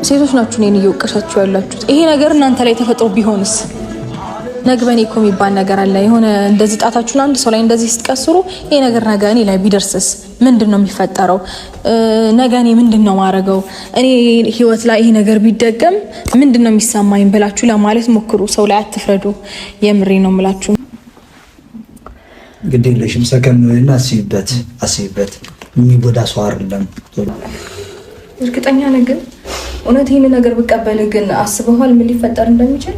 ሴቶች ናችሁ እኔን እየወቀሳችሁ ያላችሁት። ይሄ ነገር እናንተ ላይ ተፈጥሮ ቢሆንስ? ነግበኔ እኮ የሚባል ነገር አለ። የሆነ እንደዚህ ጣታችሁን አንድ ሰው ላይ እንደዚህ ስትቀስሩ ይሄ ነገር ነገ እኔ ላይ ቢደርስስ ምንድን ነው የሚፈጠረው? ነገ እኔ ምንድን ነው ማረገው? እኔ ህይወት ላይ ይሄ ነገር ቢደገም ምንድን ነው የሚሰማኝ ብላችሁ ለማለት ሞክሩ። ሰው ላይ አትፍረዱ። የምሬ ነው የምላችሁ። ግድ የለሽም ሰከን እና አስቢበት። የሚጎዳ ሰው አይደለም። እርግጠኛ ነህ ግን እውነት ይህን ነገር ብቀበል ግን አስበዋል ምን ሊፈጠር እንደሚችል?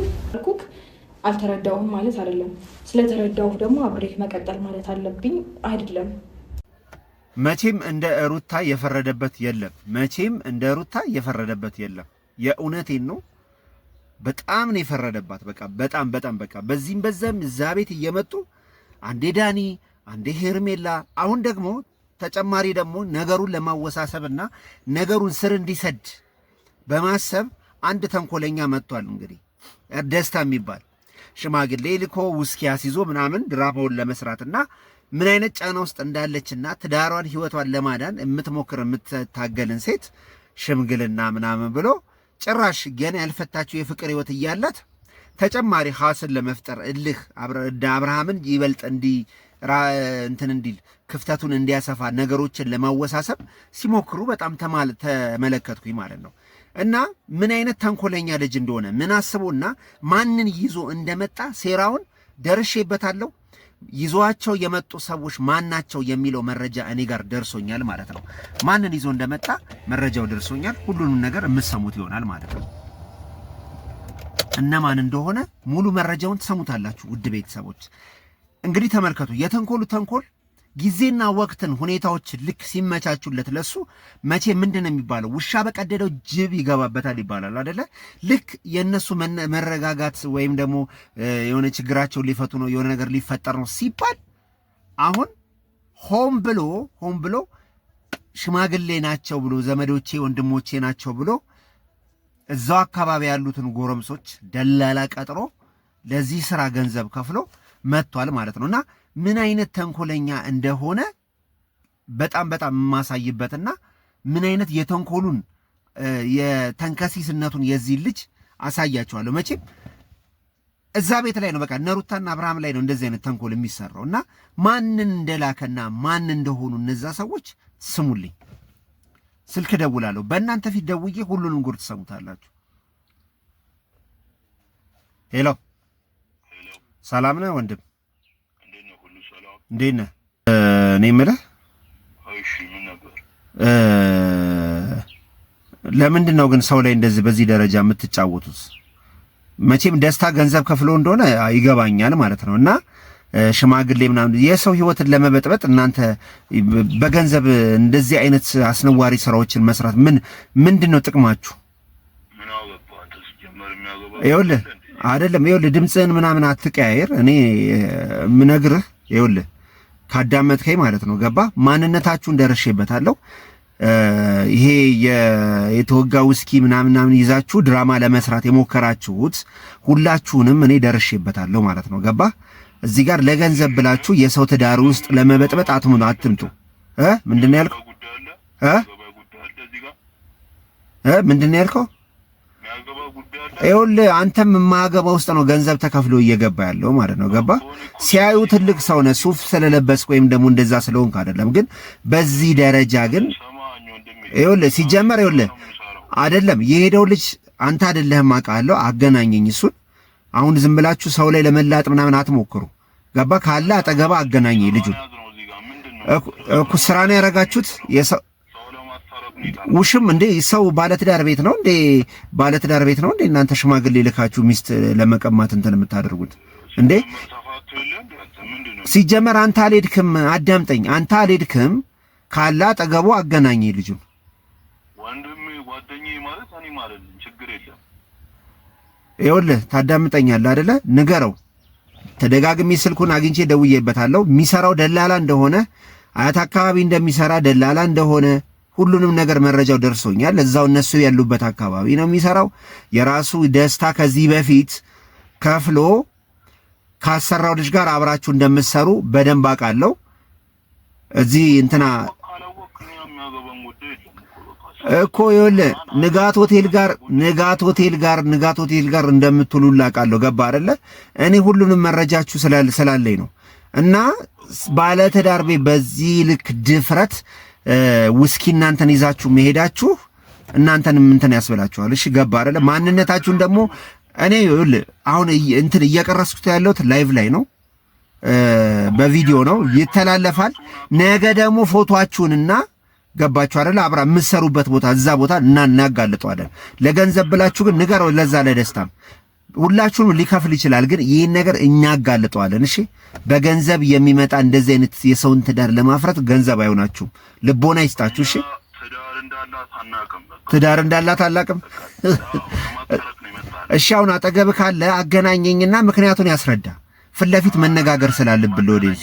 አልተረዳውም ማለት አይደለም። ስለተረዳው ደግሞ አብሬክ መቀጠል ማለት አለብኝ አይደለም። መቼም እንደ ሩታ የፈረደበት የለም። የእውነቴን ነው። በጣም ነው የፈረደባት። በጣም በቃ በዚህም በዛም እዛ ቤት እየመጡ አንዴ ዳኒ አንዴ ሄርሜላ፣ አሁን ደግሞ ተጨማሪ ደግሞ ነገሩን ለማወሳሰብና ነገሩን ስር እንዲሰድ በማሰብ አንድ ተንኮለኛ መጥቷል። እንግዲህ ደስታ የሚባል ሽማግሌ ልኮ ውስኪ አስይዞ ምናምን ድራማውን ለመስራትና ምን አይነት ጫና ውስጥ እንዳለችና ትዳሯን ህይወቷን ለማዳን የምትሞክር የምትታገልን ሴት ሽምግልና ምናምን ብሎ ጭራሽ ገና ያልፈታችው የፍቅር ህይወት እያላት ተጨማሪ ሐስን ለመፍጠር እልህ አብርሃምን ይበልጥ እንትን እንዲል ክፍተቱን እንዲያሰፋ ነገሮችን ለማወሳሰብ ሲሞክሩ በጣም ተመለከትኩኝ ማለት ነው። እና ምን አይነት ተንኮለኛ ልጅ እንደሆነ ምን አስቦና ማንን ይዞ እንደመጣ ሴራውን ደርሼበታለሁ። ይዟቸው የመጡ ሰዎች ማናቸው የሚለው መረጃ እኔ ጋር ደርሶኛል ማለት ነው። ማንን ይዞ እንደመጣ መረጃው ደርሶኛል። ሁሉንም ነገር የምትሰሙት ይሆናል ማለት ነው። እነማን እንደሆነ ሙሉ መረጃውን ትሰሙታላችሁ ውድ ቤተሰቦች። እንግዲህ ተመልከቱ። የተንኮሉ ተንኮል ጊዜና ወቅትን ሁኔታዎች ልክ ሲመቻቹለት ለሱ መቼ ምንድነው የሚባለው? ውሻ በቀደደው ጅብ ይገባበታል ይባላል አይደለ? ልክ የነሱ መረጋጋት ወይም ደግሞ የሆነ ችግራቸው ሊፈቱ ነው የሆነ ነገር ሊፈጠር ነው ሲባል አሁን ሆም ብሎ ሽማግሌ ናቸው ብሎ ዘመዶቼ ወንድሞቼ ናቸው ብሎ እዛው አካባቢ ያሉትን ጎረምሶች ደላላ ቀጥሮ ለዚህ ስራ ገንዘብ ከፍሎ መጥቷል ማለት ነውና ምን አይነት ተንኮለኛ እንደሆነ በጣም የማሳይበትና ምን አይነት የተንኮሉን የተንከሲስነቱን የዚህ ልጅ አሳያቸዋለሁ። መቼም እዛ ቤት ላይ ነው በቃ ነሩታና አብርሃም ላይ ነው እንደዚህ አይነት ተንኮል የሚሰራውና ማንን እንደላከና ማን እንደሆኑ እነዛ ሰዎች ስሙልኝ። ስልክ ደውላለሁ። በእናንተ ፊት ደውዬ ሁሉንም ጉር ትሰሙታላችሁ። ሄሎ ሰላም ነህ ወንድም? እንዴት ነህ? እኔ የምልህ እሺ፣ ምን ነበር? ለምንድን ነው ግን ሰው ላይ እንደዚህ በዚህ ደረጃ የምትጫወቱት? መቼም ደስታ ገንዘብ ከፍሎ እንደሆነ ይገባኛል ማለት ነው። እና ሽማግሌ ምናምን የሰው ህይወትን ለመበጥበጥ እናንተ በገንዘብ እንደዚህ አይነት አስነዋሪ ስራዎችን መስራት ምንድን ነው ጥቅማችሁ? ምን አገባ አንተ ሲጀመር የሚያገባ ይኸውልህ አይደለም ይኸውልህ ድምፅህን ምናምን አትቀያየር። እኔ ምነግርህ ይኸውልህ ካዳመጥከኝ ማለት ነው ገባ? ማንነታችሁን ደርሼበታለሁ። ይሄ የተወጋ ውስኪ ምናምን ይዛችሁ ድራማ ለመስራት የሞከራችሁት ሁላችሁንም እኔ ደርሼበታለሁ ማለት ነው ገባ? እዚህ ጋር ለገንዘብ ብላችሁ የሰው ትዳር ውስጥ ለመበጥበጥ አትምጡ። ምንድነው ያልከው? ምንድነው ያልከው? ይኸውልህ አንተም የማያገባ ውስጥ ነው ገንዘብ ተከፍሎ እየገባ ያለው ማለት ነው ገባ? ሲያዩ ትልቅ ሰው ነህ ሱፍ ስለለበስክ ወይም ደግሞ እንደዛ ስለሆንክ አይደለም። ግን በዚህ ደረጃ ግን ይኸውልህ ሲጀመር ይኸውልህ አይደለም የሄደው ልጅ አንተ አይደለህም አውቃለሁ። አገናኘኝ እሱን። አሁን ዝም ብላችሁ ሰው ላይ ለመላጥ ምናምን አትሞክሩ ገባ? ካለ አጠገባ አገናኘኝ ልጁን። እኮ ስራ ነው ያደረጋችሁት ውሽም እንዴ ሰው ባለትዳር ቤት ነው እንዴ እናንተ ሽማግሌ ልካችሁ ሚስት ለመቀማት እንትን የምታደርጉት እንዴ? ሲጀመር አንተ አልሄድክም። አዳምጠኝ። አንተ አልሄድክም ካላ አጠገቡ አገናኘኝ ልጁን። ወንድሜ ጓደኛዬ ማለት እኔ ማለት ችግር የለም። ይኸውልህ ታዳምጠኛለህ አይደለ? ንገረው። ተደጋግሜ ስልኩን አግኝቼ ደውዬበታለሁ። የሚሰራው ደላላ እንደሆነ አያት አካባቢ እንደሚሰራ ደላላ እንደሆነ ሁሉንም ነገር መረጃው ደርሶኛል። እዛው እነሱ ያሉበት አካባቢ ነው የሚሰራው። የራሱ ደስታ ከዚህ በፊት ከፍሎ ካሰራው ልጅ ጋር አብራችሁ እንደምትሰሩ በደንብ አውቃለሁ። እዚህ እንትና እኮ ይኸውልህ ንጋት ሆቴል ጋር እንደምትውሉ አውቃለሁ። ገባ አይደለ? እኔ ሁሉንም መረጃችሁ ስላለኝ ነው። እና ባለትዳር ቤት በዚህ ልክ ድፍረት ውስኪ እናንተን ይዛችሁ መሄዳችሁ እናንተንም እንትን ያስበላችኋል። እሺ ገባ አይደለ? ማንነታችሁን ደግሞ እኔ ይኸውልህ አሁን እንትን እየቀረስኩት ያለሁት ላይቭ ላይ ነው፣ በቪዲዮ ነው ይተላለፋል። ነገ ደግሞ ፎቶአችሁንና ገባችሁ አይደል? አብራ የምትሰሩበት ቦታ እዛ ቦታ እናጋልጠዋለን። ለገንዘብ ብላችሁ ግን ንገረው፣ ለዛ ለደስታም ሁላችሁም ሊከፍል ይችላል፣ ግን ይህን ነገር እኛ አጋልጠዋለን። እሺ በገንዘብ የሚመጣ እንደዚህ አይነት የሰውን ትዳር ለማፍረት ገንዘብ አይሆናችሁም። ልቦና ይስጣችሁ። እሺ ትዳር እንዳላት አላቅም። እሺ አሁን አጠገብ ካለ አገናኘኝና ምክንያቱን ያስረዳ። ፊት ለፊት መነጋገር ስላለብን ለወዴዝ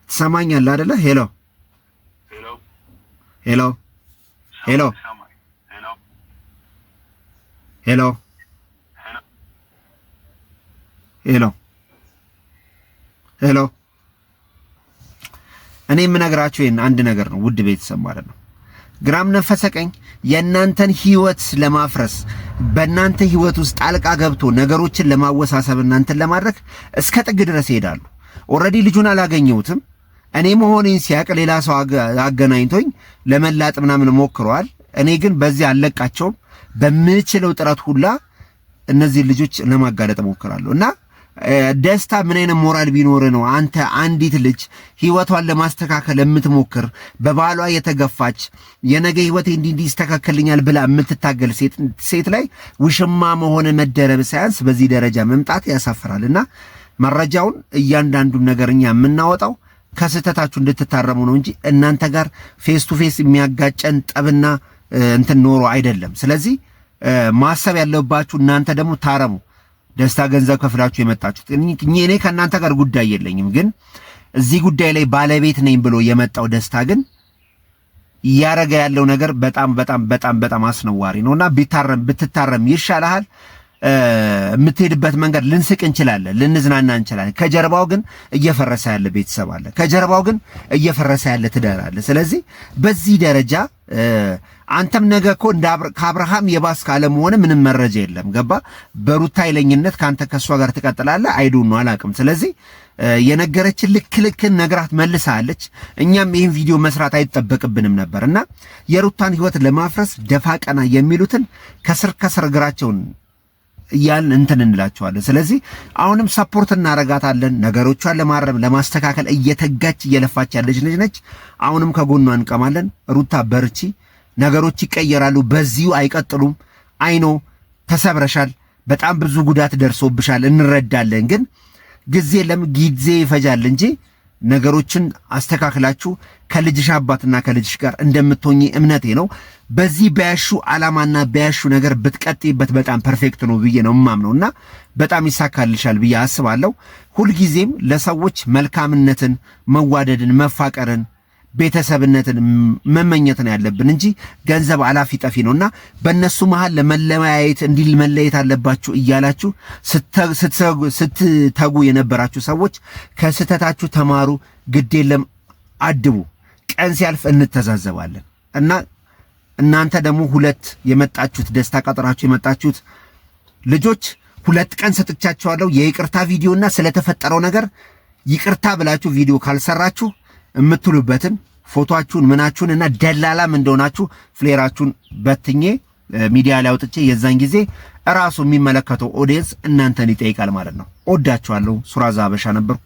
ትሰማኛለህ አይደለ? ሄሎ ሄሎ ሄሎ ሄሎ ሄሎ ሄሎ እኔ የምነግራችሁ ይሄን አንድ ነገር ነው፣ ውድ ቤተሰብ ማለት ነው። ግራም ነፈሰ ቀኝ የእናንተን ህይወት ለማፍረስ በእናንተ ህይወት ውስጥ ጣልቃ ገብቶ ነገሮችን ለማወሳሰብ እናንተን ለማድረግ እስከ ጥግ ድረስ ይሄዳሉ። ኦልሬዲ ልጁን አላገኘሁትም። እኔ መሆኔን ሲያቅ ሌላ ሰው አገናኝቶኝ ለመላጥ ምናምን ሞክረዋል። እኔ ግን በዚህ አልለቃቸውም። በምችለው ጥረት ሁላ እነዚህ ልጆች ለማጋለጥ ሞክራለሁ። እና ደስታ ምን አይነት ሞራል ቢኖር ነው አንተ አንዲት ልጅ ህይወቷን ለማስተካከል የምትሞክር በባሏ የተገፋች የነገ ህይወቴ እንዲህ ይስተካከልኛል ብላ የምትታገል ሴት ላይ ውሽማ መሆን መደረብ ሳያንስ በዚህ ደረጃ መምጣት ያሳፍራልና መረጃውን እያንዳንዱን ነገርኛ የምናወጣው ከስተታችሁ እንድትታረሙ ነው እንጂ እናንተ ጋር ፌስ ቱ ፌስ የሚያጋጨን ጠብና እንትን ኖሮ አይደለም። ስለዚህ ማሰብ ያለባችሁ እናንተ ደግሞ ታረሙ። ደስታ ገንዘብ ከፍላችሁ የመጣችሁት እኔ ከእናንተ ጋር ጉዳይ የለኝም፣ ግን እዚህ ጉዳይ ላይ ባለቤት ነኝ ብሎ የመጣው ደስታ ግን እያረገ ያለው ነገር በጣም በጣም በጣም በጣም አስነዋሪ ነውና ብትታረም ይሻልሃል። የምትሄድበት መንገድ ልንስቅ እንችላለን፣ ልንዝናና እንችላለን። ከጀርባው ግን እየፈረሰ ያለ ቤተሰብ አለ፣ ከጀርባው ግን እየፈረሰ ያለ ትዳር አለ። ስለዚህ በዚህ ደረጃ አንተም ነገ እኮ ከአብርሃም የባስ ካለ መሆነ ምንም መረጃ የለም። ገባ? በሩታ ኃይለኝነት ካንተ ከሷ ጋር ትቀጥላለህ። አይዱን ነው አላቅም። ስለዚህ የነገረችን ልክልክን ነግራት መልሳለች። እኛም ይህን ቪዲዮ መስራት አይጠበቅብንም ነበርና የሩታን ህይወት ለማፍረስ ደፋ ቀና የሚሉትን ከስር እግራቸውን እያልን እንትን እንላቸዋለን። ስለዚህ አሁንም ሰፖርት እናረጋታለን። ነገሮቿን ለማረም ለማስተካከል እየተጋች እየለፋች ያለች ልጅ ነች። አሁንም ከጎኗ እንቀማለን። ሩታ በርቺ፣ ነገሮች ይቀየራሉ። በዚሁ አይቀጥሉም። አይኖ ተሰብረሻል፣ በጣም ብዙ ጉዳት ደርሶብሻል፣ እንረዳለን። ግን ጊዜ ይፈጃል እንጂ ነገሮችን አስተካክላችሁ ከልጅሽ አባትና ከልጅሽ ጋር እንደምትሆኚ እምነቴ ነው። በዚህ በያሹ ዓላማና በያሹ ነገር ብትቀጥይበት በጣም ፐርፌክት ነው ብዬ ነው የማምነውና በጣም ይሳካልሻል ብዬ አስባለሁ። ሁልጊዜም ለሰዎች መልካምነትን፣ መዋደድን፣ መፋቀርን፣ ቤተሰብነትን መመኘት ነው ያለብን እንጂ ገንዘብ አላፊ ጠፊ ነውና በእነሱ መሃል ለመለያየት መለየት አለባችሁ እያላችሁ ስትተጉ የነበራችሁ ሰዎች ከስተታችሁ ተማሩ። ግድ የለም አድቡ። ቀን ሲያልፍ እንተዛዘባለን እና እናንተ ደግሞ ሁለት የመጣችሁት ደስታ ቀጠራችሁ የመጣችሁት ልጆች 2 ቀን ሰጥቻችኋለሁ የይቅርታ ቪዲዮና ስለተፈጠረው ነገር ይቅርታ ብላችሁ ቪዲዮ ካልሰራችሁ የምትሉበትን ፎቶአችሁን ምናችሁን እና ደላላም እንደሆናችሁ ፍሌራችሁን በትኜ ሚዲያ ላይ አውጥቼ የዛን ጊዜ ራሱ የሚመለከተው ኦዲየንስ እናንተን ይጠይቃል ማለት ነው። ወዳችኋለሁ። ሱራዛ ሀበሻ ነበርኩ።